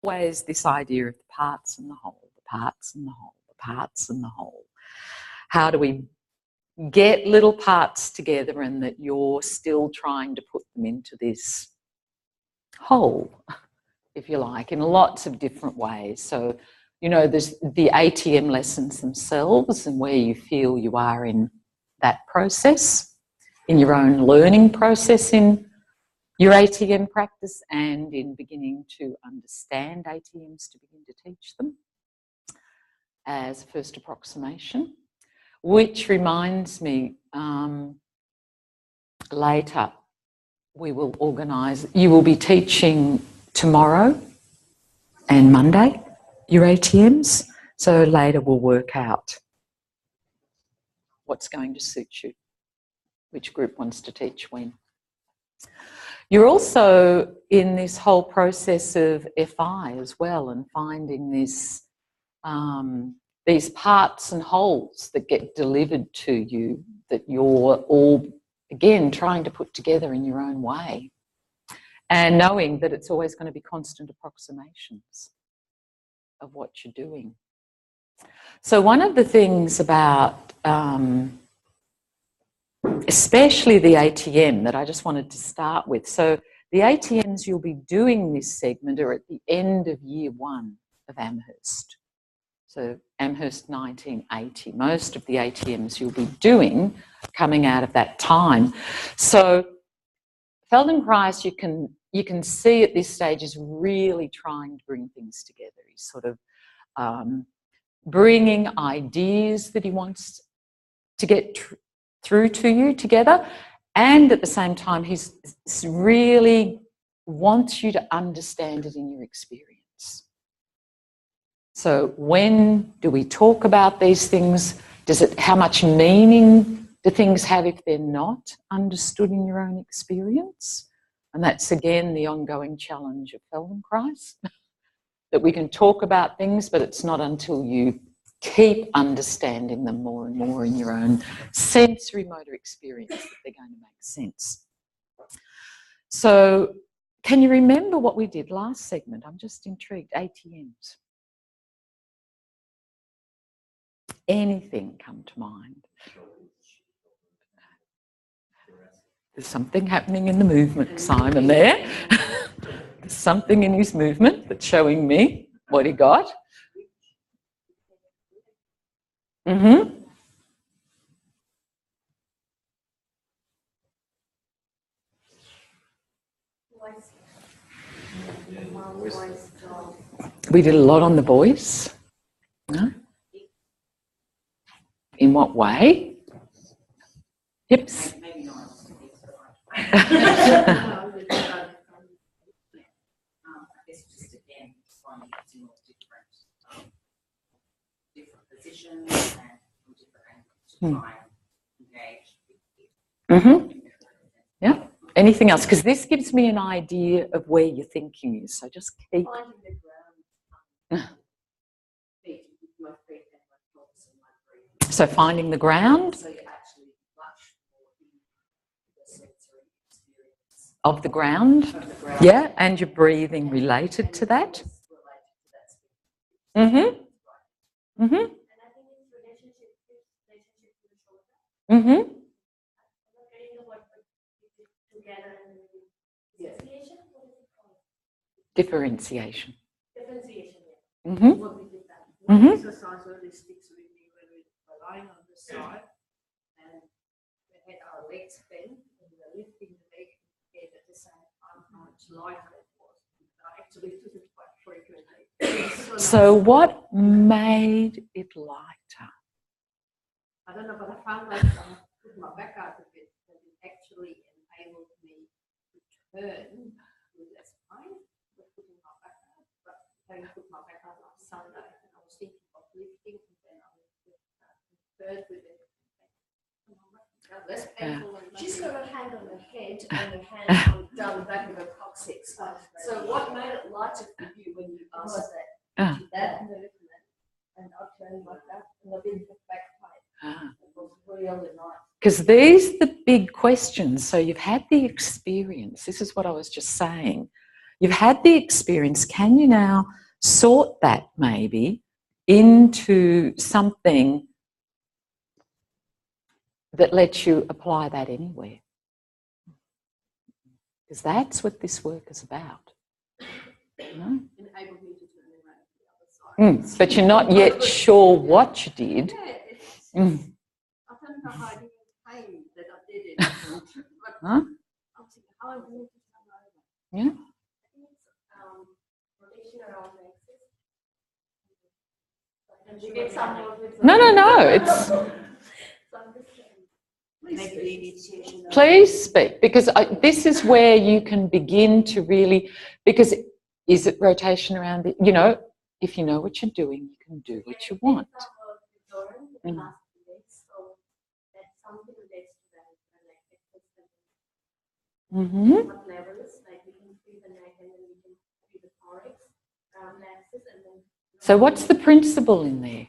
always this idea of the parts and the whole, the parts and the whole, the parts and the whole. How do we get little parts together and that you're still trying to put them into this whole, if you like, in lots of different ways. So, you know, there's the ATM lessons themselves and where you feel you are in that process, in your own learning process in your ATM practice and in beginning to understand ATMs to begin to teach them as first approximation. Which reminds me, later we will organise, you will be teaching tomorrow and Monday your ATMs, so later we'll work out what's going to suit you, which group wants to teach when. You're also in this whole process of FI as well and finding this these parts and wholes that get delivered to you that you're all, again, trying to put together in your own way and knowing that it's always going to be constant approximations of what you're doing. So one of the things about especially the ATM that I just wanted to start with, so the ATMs you'll be doing this segment are at the end of year 1 of Amherst. So Amherst 1980, most of the ATMs you'll be doing coming out of that time. So Feldenkrais, you can see at this stage is really trying to bring things together. He's sort of bringing ideas that he wants to get through to you together, and at the same time he's really wants you to understand it in your experience. So when do we talk about these things? How much meaning do things have if they're not understood in your own experience? And that's again the ongoing challenge of Feldenkrais, that we can talk about things, but it's not until you keep understanding them more and more in your own sensory motor experience that they're going to make sense. So can you remember what we did last segment? I'm just intrigued. ATMs. Anything come to mind? There's something happening in the movement, Simon, there. There's something in his movement that's showing me what he got. Mm-hmm. We did a lot on the voice. No? In what way? Hips? Positions and from different angles to try and engage. Mm-hmm. Yeah. Anything else? Because this gives me an idea of where your thinking is. So just keep. Finding the ground. So finding the ground. So you're actually much more in the sensory experience Of the ground. Yeah, and your breathing related to that. Mm-hmm. Mm-hmm. And I think it's relationship with the shoulder. Mm-hmm. Getting the word together and differentiation. What is it called? Differentiation. Differentiation. Yeah. Mm-hmm. What we did that. Mm-hmm. Exercise really sticks with me when we were lying on the side and we had our legs bent and we were lifting the leg head at the same time how much lighter it was. I actually took it quite frequently. So what made it lighter? I don't know, but I found like I put my back out a bit and it actually enabled me to turn with less pain with putting my back out. But having put my back out last Sunday and I was thinking of lifting and then I was third with it. Less painful than She's got her hand on her head and her hand down the back of her coccyx. So what made it lighter for you when you asked that? That movement, and I turned like that, and I didn't have back pain. It was really nice. Because these are the big questions. So you've had the experience. This is what I was just saying. You've had the experience. Can you now sort that maybe into something that lets you apply that anywhere? Because that's what this work is about. You know? Enable me to turn around to the other side. But you're not yet sure what you did. Yeah, I don't know how I did pain that I did it. But Huh? I'm thinking, how I want to turn over. Yeah. I think it's rotation around the axis. And you get some more with No. It's. Please speak, because this is where you can begin to really, because is it rotation around the, you know, if you know what you're doing, you can do what you want. Mm-hmm. What levels, like we can feel the neck and then we can feel the thorax, the axis, and then. So what's the principle in there?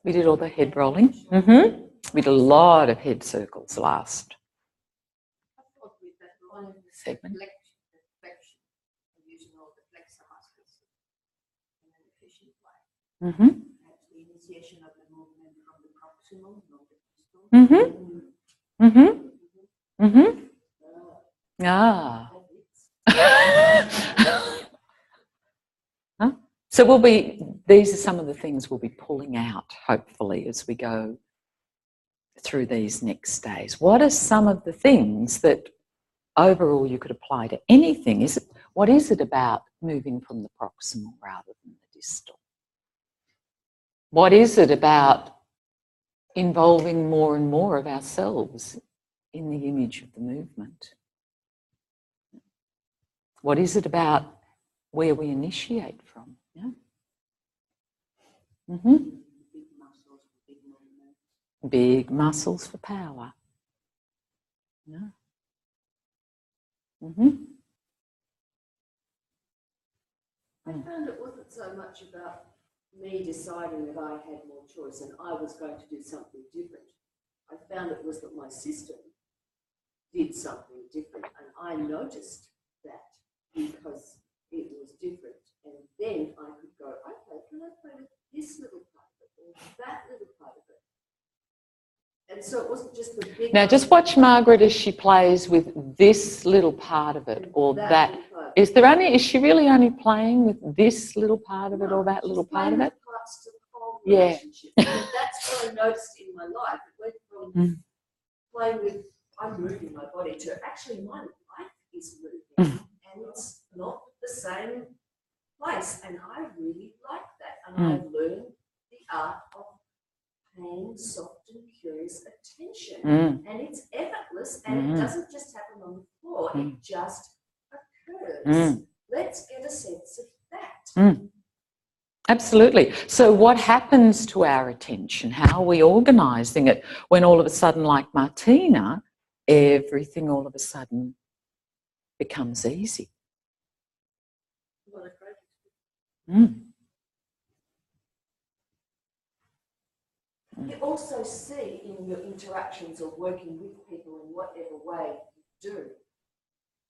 We did all the head rolling. Mm-hmm. We did a lot of head circles last segment. Mm-hmm. Mm-hmm. Mm-hmm. Mm-hmm. Ah. Huh? So these are some of the things we'll be pulling out, hopefully, as we go through these next days. What are some of the things that overall you could apply to anything? What is it about moving from the proximal rather than the distal? What is it about involving more and more of ourselves in the image of the movement? What is it about where we initiate from? Yeah. Mm-hmm. Big muscles for power. Yeah. Mm-hmm. I found it wasn't so much about me deciding that I had more choice and I was going to do something different. I found it was that my system did something different, and I noticed that because it was different. And then I could go, okay, can I play with this little part of it or that little part of it? And so it wasn't just the big. Now just watch Margaret as she plays with this little part of it or that. Is she really only playing with this little part of it or that little part of it? Parts to the whole Yeah. relationship. And that's what I noticed in my life. It went from playing with, I'm moving my body, to actually my life is moving. And it's not the same place. And I really like that. And I've learned the art of paying soft and curious attention. And it's effortless, and it doesn't just happen on the floor, it just occurs. Let's get a sense of that. Absolutely. So what happens to our attention? How are we organising it when all of a sudden, like Martina, everything all of a sudden becomes easy? You also see in your interactions or working with people in whatever way you do,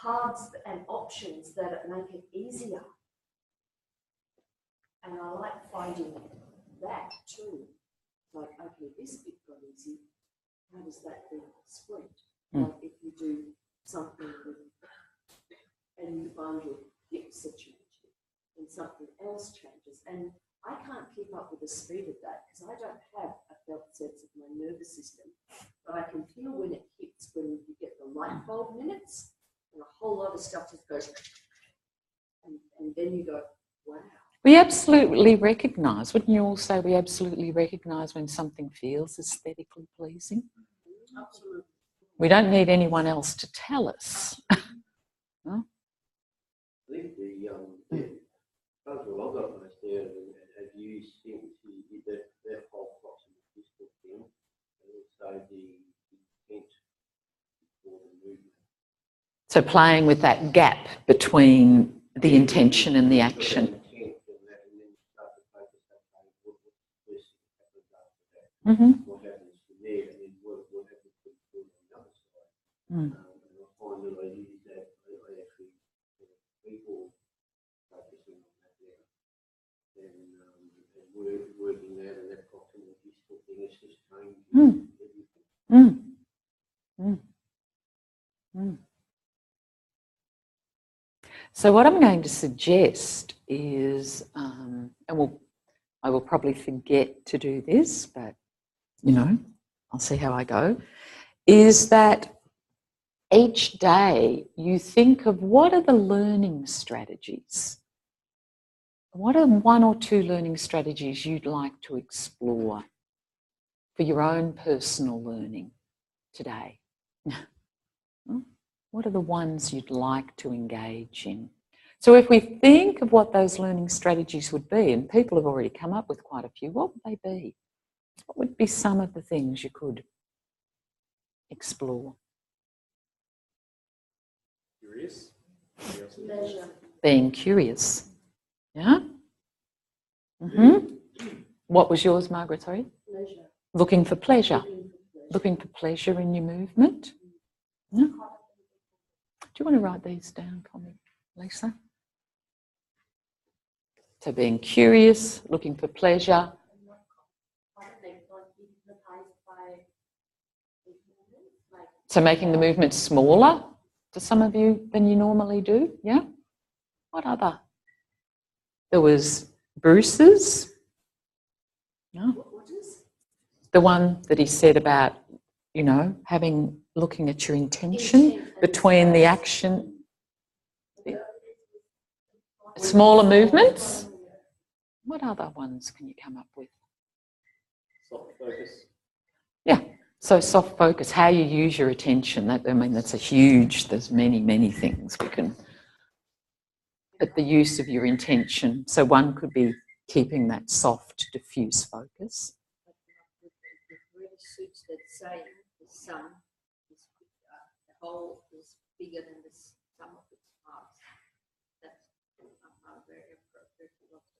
paths and options that make it easier. And I like finding that too. Like, okay, this bit got easy. How does that then split? Like if you do something and you find your hips are changing and something else changes. And I can't keep up with the speed of that because I don't have a felt sense of my nervous system. But I can feel when it hits, when you get the light bulb minutes, and a whole lot of stuff just goes, and then you go, wow. We absolutely recognise, wouldn't you all say we absolutely recognise when something feels aesthetically pleasing? Absolutely. We don't need anyone else to tell us. I think the puzzle I've got most out of it have used since that whole proximal distal thing, and also the intent for the movement. So playing with that gap between the intention and the action. Mm. Mm. Mm. Mm. So what I'm going to suggest is, and I will probably forget to do this, but you know, I'll see how I go, is that each day you think of what are the learning strategies? What are 1 or 2 learning strategies you'd like to explore for your own personal learning today? What are the ones you'd like to engage in? So if we think of what those learning strategies would be, and people have already come up with quite a few, what would they be? What would be some of the things you could explore? Curious. Pleasure. Being curious. Yeah? Mm-hmm. What was yours, Margaret? Sorry? Pleasure. Looking for pleasure. Looking for pleasure. Looking for pleasure in your movement. Yeah? Do you want to write these down for me, Lisa? So being curious, looking for pleasure. So making the movement smaller to some of you than you normally do, yeah? What other? There was Bruce's. Yeah. What is? The one that he said about, you know, looking at your intention between the action. Smaller movements. What other ones can you come up with? Soft focus. Yeah. So soft focus, how you use your attention. That's a huge, there's many, many things we can, but the use of your intention. So one could be keeping that soft, diffuse focus. It really suits that saying, the sum is, the whole is bigger than the sum of its parts. That's very appropriate for what's